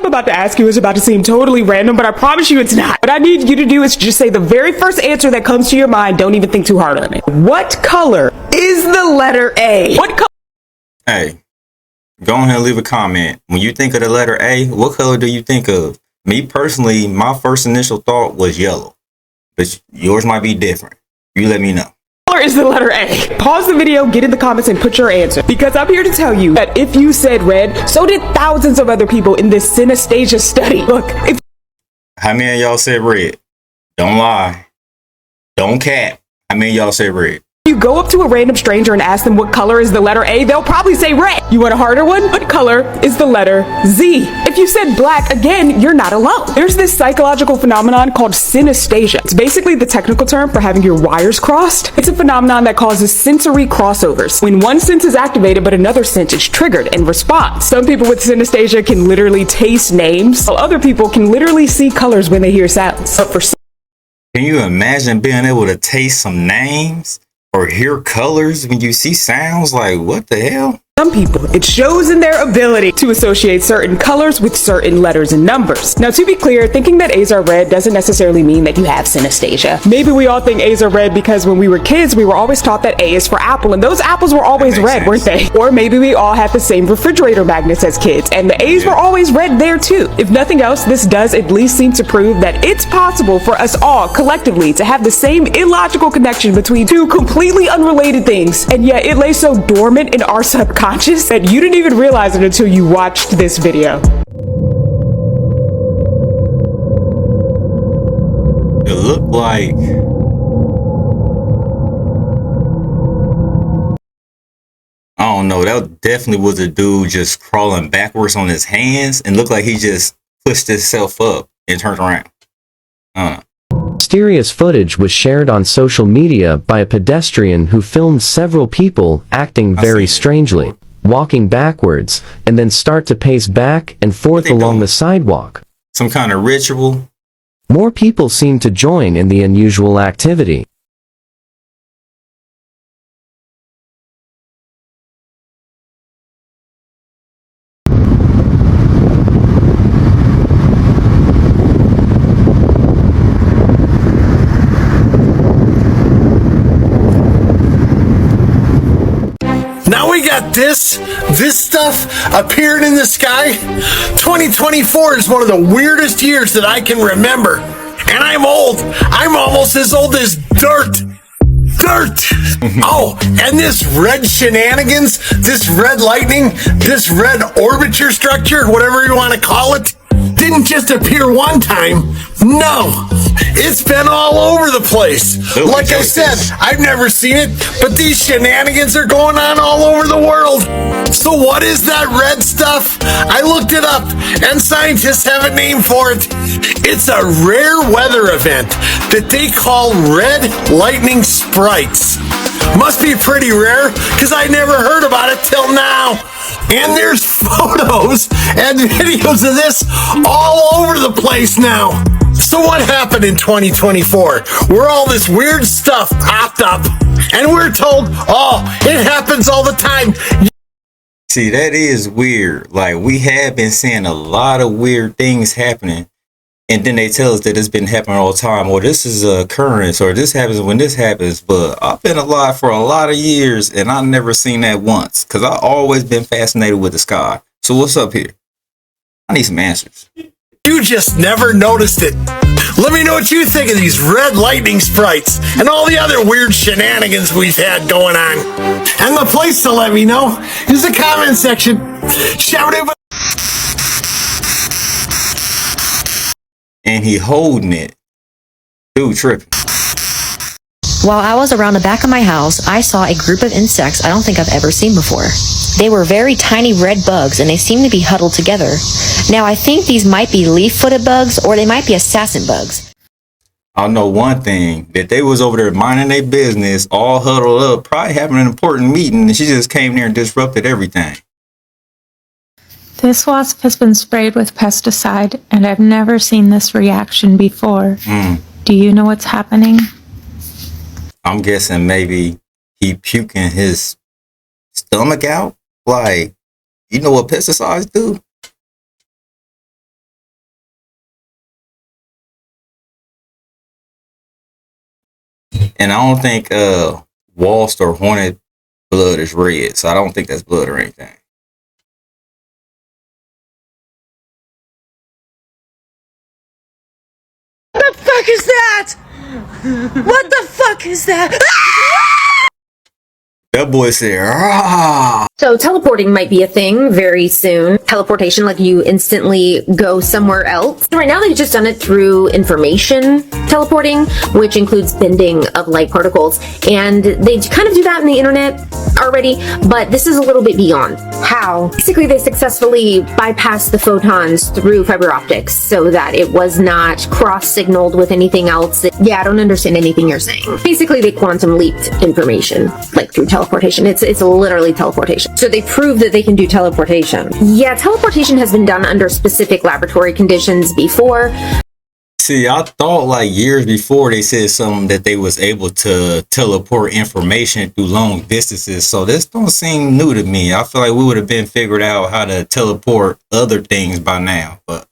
about to ask you is about to seem totally random, but I promise you it's not. What I need you to do is just say the very first answer that comes to your mind. Don't even think too hard on it. What color is the letter A? What color? Hey, go ahead and leave a comment. When you think of the letter A, what color do you think of? Me personally, my first initial thought was yellow, but yours might be different. You let me know. Color is the letter A. Pause the video, get in the comments, and put your answer. Because I'm here to tell you that if you said red, so did thousands of other people in this sinestesia study. Look, if how many of y'all said red? Don't lie. Don't cap. How many of y'all said red? you go up to a random stranger and ask them what color is the letter A, they'll probably say red. You want a harder one? What color is the letter Z? If you said black, again, you're not alone. There's this psychological phenomenon called sinestesia. It's basically the technical term for having your wires crossed. It's a phenomenon that causes sensory crossovers. When one sense is activated, but another sense is triggered and responds. Some people with synesthesia can literally taste names, while other people can literally see colors when they hear sounds. But for can you imagine being able to taste some names or hear colors when you see sounds? Like, what the hell? some people, it shows in their ability to associate certain colors with certain letters and numbers. Now, to be clear, thinking that A's are red doesn't necessarily mean that you have synesthesia. Maybe we all think A's are red because when we were kids, we were always taught that A is for apple, and those apples were always red, weren't they? Or maybe we all had the same refrigerator magnets as kids, and the A's were always red there too. If nothing else, this does at least seem to prove that it's possible for us all collectively to have the same illogical connection between two completely unrelated things, and yet it lay so dormant in our subconscious that you didn't even realize it until you watched this video. It looked like I don't know, that definitely was a dude just crawling backwards on his hands and looked like he just pushed himself up and turned around. Mysterious footage was shared on social media by a pedestrian who filmed several people acting very strangely, walking backwards, and then start to pace back and forth along the sidewalk. Some kind of ritual. More people seemed to join in the unusual activity. Now we got this stuff appearing in the sky. 2024 is one of the weirdest years that I can remember. And I'm old. I'm almost as old as dirt. Oh, and this red shenanigans, this red lightning, this red orbiter structure, whatever you want to call it, didn't just appear one time. No, it's been all over the place. Like I said, I've never seen it, but these shenanigans are going on all over the world. So what is that red stuff? I looked it up, and scientists have a name for it. It's a rare weather event that they call red lightning sprites. Must be pretty rare, because I never heard about it till now. And there's photos and videos of this all over the place now. So what happened in 2024? Where all this weird stuff popped up, and we're told, oh, it happens all the time. See, that is weird. Like, we have been seeing a lot of weird things happening, and then they tell us that it's been happening all the time, or this is an occurrence, or this happens when this happens. But I've been alive for a lot of years, and I've never seen that once, because I've always been fascinated with the sky. So what's up here? I need some answers. You just never noticed it. Let me know what you think of these red lightning sprites and all the other weird shenanigans we've had going on. And the place to let me know is the comment section. Shout it. And he holding it. Dude tripping. While I was around the back of my house, I saw a group of insects I don't think I've ever seen before. They were very tiny red bugs, and they seemed to be huddled together. Now, I think these might be leaf-footed bugs, or they might be assassin bugs. I know one thing, that they was over there minding their business, all huddled up, probably having an important meeting, and she just came there and disrupted everything. This wasp has been sprayed with pesticide, and I've never seen this reaction before. Do you know what's happening? I'm guessing maybe he puking his stomach out. Like, you know what pesticides do? And I don't think waltz or hornet blood is red, so I don't think that's blood or anything. What the fuck is that? What the fuck is that? That boy said, "Ah." So teleporting might be a thing very soon. Teleportation, like you instantly go somewhere else. Right now they've just done it through information teleporting, which includes bending of light particles. And they kind of do that in the internet already, but this is a little bit beyond. How? Basically they successfully bypassed the photons through fiber optics so that it was not cross-signaled with anything else. Yeah, I don't understand anything you're saying. Basically they quantum leaped information, like through teleportation. It's literally teleportation. So they prove that they can do teleportation. Yeah, teleportation has been done under specific laboratory conditions before. See, I thought like years before they said something that they was able to teleport information through long distances. So this don't seem new to me. I feel like we would have been figured out how to teleport other things by now, but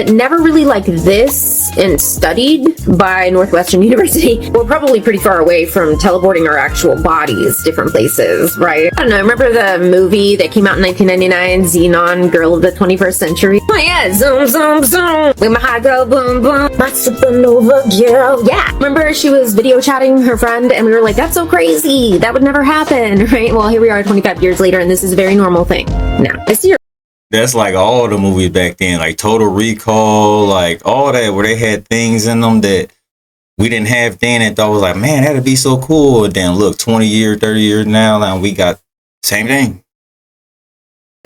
never really like this and studied by Northwestern University. We're probably pretty far away from teleporting our actual bodies different places, right? I don't know, remember the movie that came out in 1999, Xenon, Girl of the 21st Century? Oh yeah, zoom, zoom, zoom, with my high girl, boom, boom, my supernova girl. Yeah, remember she was video chatting her friend and we were like, that's so crazy, that would never happen, right? Well, here we are 25 years later and this is a very normal thing. Now, I see your that's like all the movies back then, like Total Recall, like all that, where they had things in them that we didn't have then and thought was like, man, that'd be so cool. And then look, 20 years, 30 years now, and we got same thing.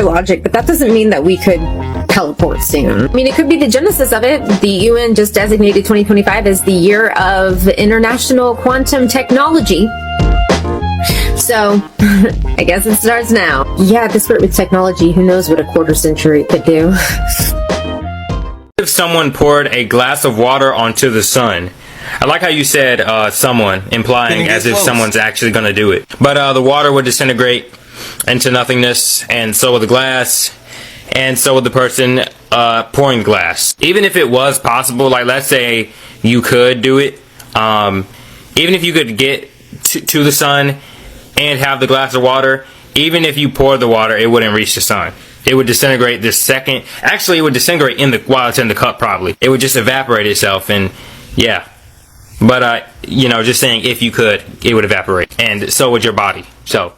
logic, but that doesn't mean that we could teleport soon. I mean, it could be the genesis of it. The UN just designated 2025 as the year of international quantum technology. So, I guess it starts now. Yeah, at this rate with technology, who knows what a quarter century could do. If someone poured a glass of water onto the sun, I like how you said someone, implying as if someone's actually going to do it. But the water would disintegrate into nothingness, and so would the glass, and so would the person pouring the glass. Even if it was possible, like let's say you could do it, even if you could get to the sun and have the glass of water, even if you poured the water, it wouldn't reach the sun. It would disintegrate the second. Actually, it would disintegrate while it's in the cup, probably. It would just evaporate itself, and yeah. But, you know, just saying, if you could, it would evaporate. And so would your body. So.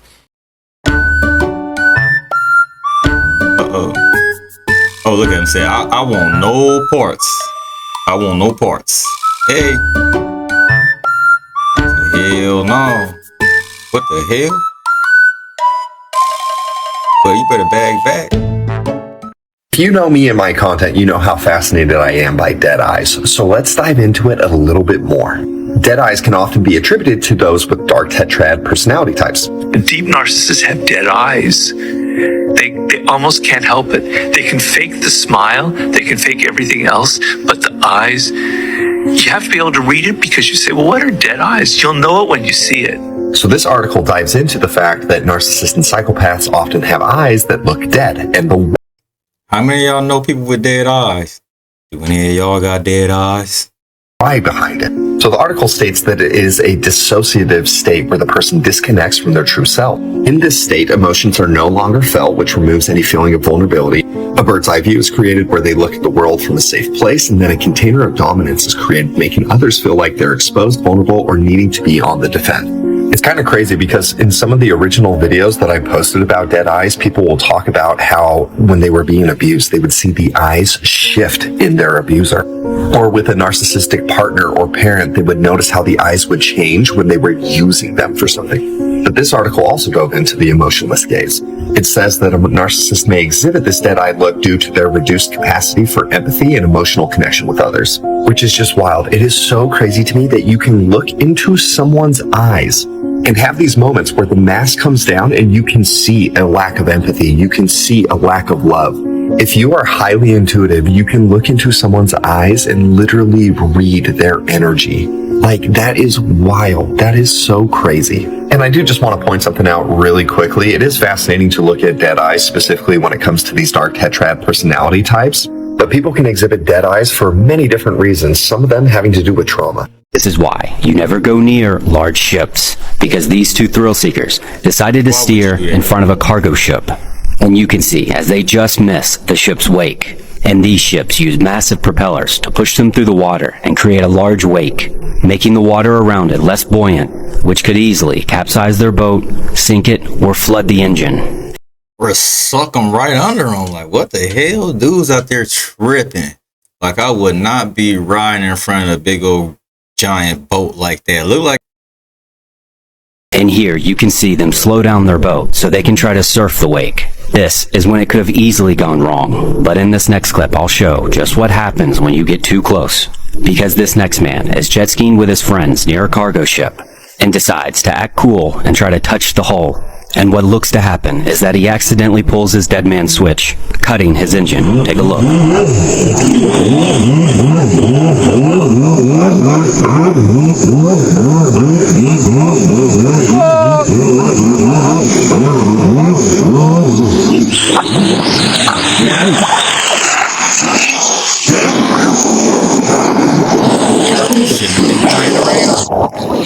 Uh-oh. Oh, look at him say, I want no parts. I want no parts. Hey. Hell no. What the hell? Well, you better bag back. If you know me and my content, you know how fascinated I am by dead eyes. So let's dive into it a little bit more. Dead eyes can often be attributed to those with dark tetrad personality types. Deep narcissists have dead eyes. They almost can't help it. They can fake the smile, they can fake everything else, but the eyes, you have to be able to read it because you say, well, what are dead eyes? You'll know it when you see it. So this article dives into the fact that narcissists and psychopaths often have eyes that look dead, and the how many of y'all know people with dead eyes? Do any of y'all got dead eyes? why behind it. So the article states that it is a dissociative state where the person disconnects from their true self. In this state, emotions are no longer felt, which removes any feeling of vulnerability. A bird's eye view is created where they look at the world from a safe place, and then a container of dominance is created, making others feel like they're exposed, vulnerable, or needing to be on the defense. It's kind of crazy because in some of the original videos that I posted about dead eyes, people will talk about how when they were being abused, they would see the eyes shift in their abuser. Or with a narcissistic partner or parent, they would notice how the eyes would change when they were using them for something. But this article also dove into the emotionless gaze. It says that a narcissist may exhibit this dead-eyed look due to their reduced capacity for empathy and emotional connection with others, which is just wild. It is so crazy to me that you can look into someone's eyes and have these moments where the mask comes down and you can see a lack of empathy. You can see a lack of love. If you are highly intuitive, you can look into someone's eyes and literally read their energy. Like, that is wild. That is so crazy. And I do just want to point something out really quickly. It is fascinating to look at dead eyes, specifically when it comes to these dark tetrad personality types. But people can exhibit dead eyes for many different reasons, some of them having to do with trauma. This is why you never go near large ships, because these two thrill seekers decided to steer in front of a cargo ship. And you can see as they just miss the ship's wake. And these ships use massive propellers to push them through the water and create a large wake, making the water around it less buoyant, which could easily capsize their boat, sink it, or flood the engine. Or suck them right under them. Like, what the hell? Dudes out there tripping. Like, I would not be riding in front of a big old giant boat like that. Look like. And here you can see them slow down their boat so they can try to surf the wake. This is when it could have easily gone wrong, but in this next clip I'll show just what happens when you get too close. Because this next man is jet skiing with his friends near a cargo ship and decides to act cool and try to touch the hull. And what looks to happen is that he accidentally pulls his dead man switch, cutting his engine. Take a look.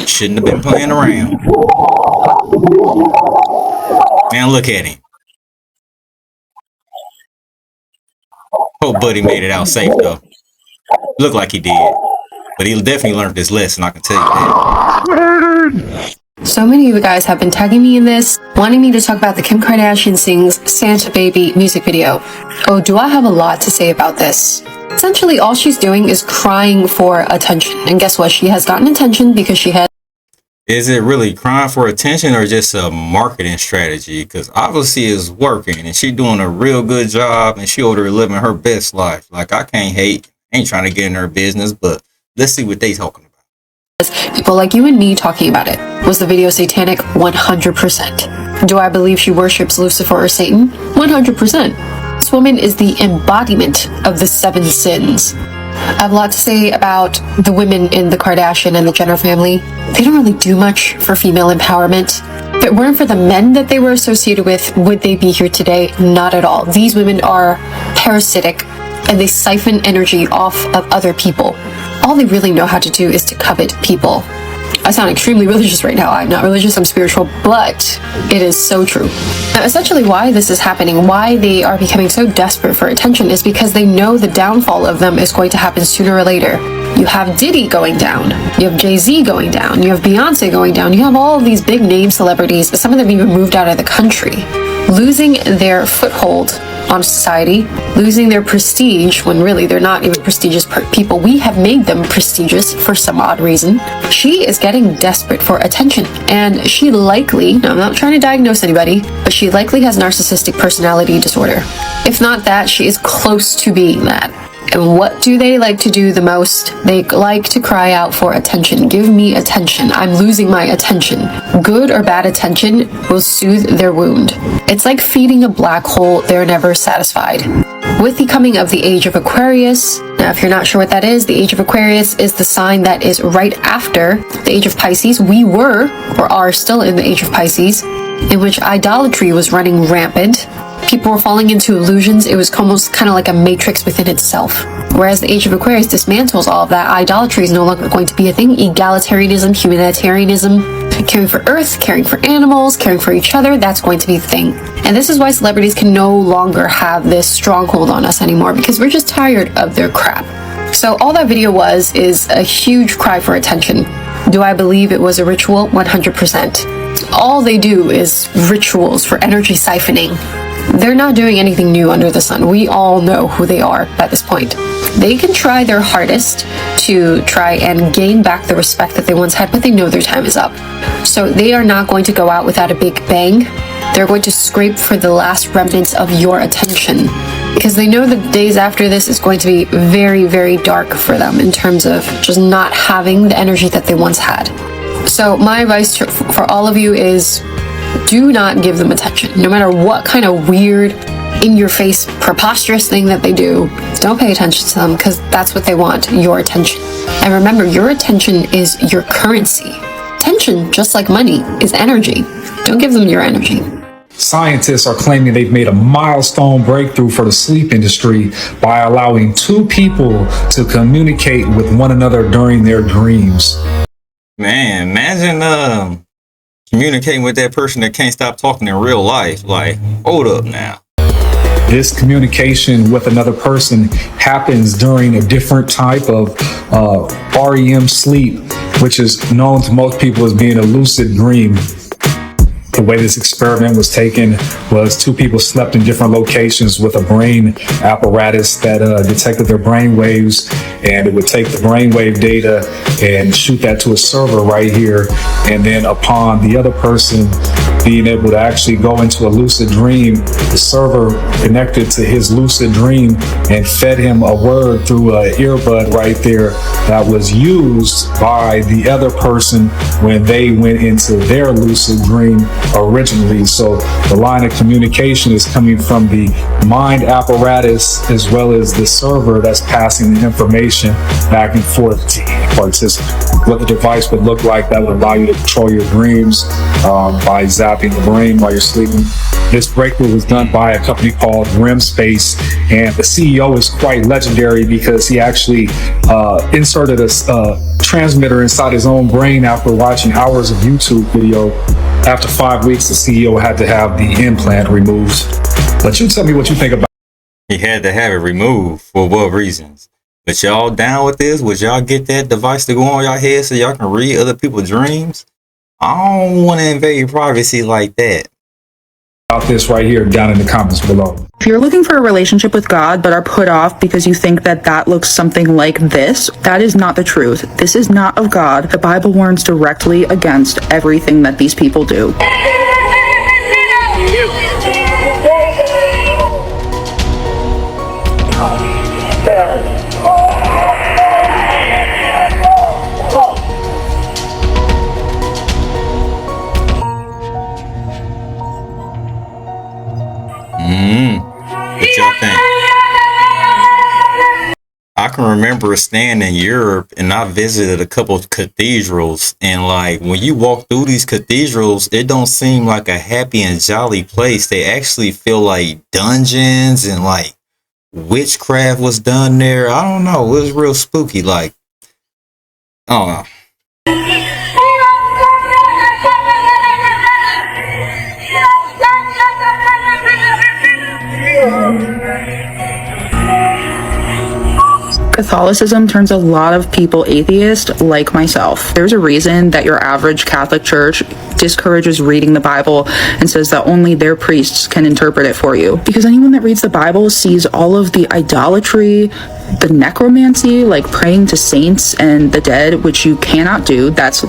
Shouldn't have been playing around. Man, look at him. Hope Buddy made it out safe, though. Looked like he did. But he definitely learned his lesson, I can tell you that. So many of you guys have been tagging me in this, wanting me to talk about the Kim Kardashian Sings Santa Baby music video. Oh, do I have a lot to say about this. Essentially, all she's doing is crying for attention. And guess what? She has gotten attention because she had... Is it really crying for attention or just a marketing strategy? Because obviously it's working and she's doing a real good job and she over there living her best life. Like, I can't hate, ain't trying to get in her business, but let's see what they talking about. People like you and me talking about it. Was the video satanic? 100%. Do I believe she worships Lucifer or Satan? 100%. This woman is the embodiment of the 7 sins. I have a lot to say about the women in the Kardashian and the Jenner family. They don't really do much for female empowerment. If it weren't for the men that they were associated with, would they be here today? Not at all. These women are parasitic and they siphon energy off of other people. All they really know how to do is to covet people. I sound extremely religious right now. I'm not religious, I'm spiritual, but it is so true. Now, essentially why this is happening, why they are becoming so desperate for attention is because they know the downfall of them is going to happen sooner or later. You have Diddy going down, you have Jay-Z going down, you have Beyonce going down, you have all of these big name celebrities, some of them even moved out of the country, losing their foothold on society, losing their prestige when really they're not even prestigious people. We have made them prestigious for some odd reason. She is getting desperate for attention, and she likely, now I'm not trying to diagnose anybody, but she likely has narcissistic personality disorder. If not that, she is close to being that. And what do they like to do the most? They like to cry out for attention. Give me attention. I'm losing my attention. Good or bad attention will soothe their wound. It's like feeding a black hole. They're never satisfied. With the coming of the age of Aquarius, now if you're not sure what that is, the age of Aquarius is the sign that is right after the age of Pisces. We were, or are still in the age of Pisces, in which idolatry was running rampant. People were falling into illusions. It was almost kind of like a matrix within itself. Whereas the age of Aquarius dismantles all of that. Idolatry is no longer going to be a thing. Egalitarianism, humanitarianism, caring for Earth, caring for animals, caring for each other, that's going to be the thing. And this is why celebrities can no longer have this stronghold on us anymore, because we're just tired of their crap. So all that video is a huge cry for attention. Do I believe it was a ritual? 100%. All they do is rituals for energy siphoning. They're not doing anything new under the sun. We all know who they are at this point. They can try their hardest to try and gain back the respect that they once had, but they know their time is up. So they are not going to go out without a big bang. They're going to scrape for the last remnants of your attention, because they know the days after this is going to be very, very dark for them in terms of just not having the energy that they once had. So my advice for all of you is, do not give them attention. No matter what kind of weird, in-your-face, preposterous thing that they do, don't pay attention to them, because that's what they want, your attention. And remember, your attention is your currency. Attention, just like money, is energy. Don't give them your energy. Scientists are claiming they've made a milestone breakthrough for the sleep industry by allowing two people to communicate with one another during their dreams. Man, imagine communicating with that person that can't stop talking in real life. Like, hold up now. This communication with another person happens during a different type of REM sleep, which is known to most people as being a lucid dream. The way this experiment was taken was two people slept in different locations with a brain apparatus that detected their brain waves, and it would take the brainwave data and shoot that to a server right here. And then upon the other person being able to actually go into a lucid dream, the server connected to his lucid dream and fed him a word through an earbud right there that was used by the other person when they went into their lucid dream originally. So the line of communication is coming from the mind apparatus as well as the server that's passing the information back and forth to the participant. What the device would look like that would allow you to control your dreams by zapping the brain while you're sleeping. This breakthrough was done by a company called REM Space, and the CEO is quite legendary because he actually inserted a transmitter inside his own brain after watching hours of YouTube video. After 5 weeks, the CEO had to have the implant removed. But you tell me what you think about it. He had to have it removed for what reasons? But y'all down with this? Would y'all get that device to go on y'all head so y'all can read other people's dreams? I don't want to invade privacy like that. About this right here down in the comments below. If you're looking for a relationship with God but are put off because you think that looks something like this, that is not the truth. This is not of God. The Bible warns directly against everything that these people do. What y'all think? I can remember staying in Europe and I visited a couple of cathedrals, and like when you walk through these cathedrals, it don't seem like a happy and jolly place. They actually feel like dungeons and like witchcraft was done there. I don't know. It was real spooky. Like, I don't know. Catholicism turns a lot of people atheist, like myself. There's a reason that your average Catholic church discourages reading the Bible and says that only their priests can interpret it for you. Because anyone that reads the Bible sees all of the idolatry, the necromancy, like praying to saints and the dead, which you cannot do. That's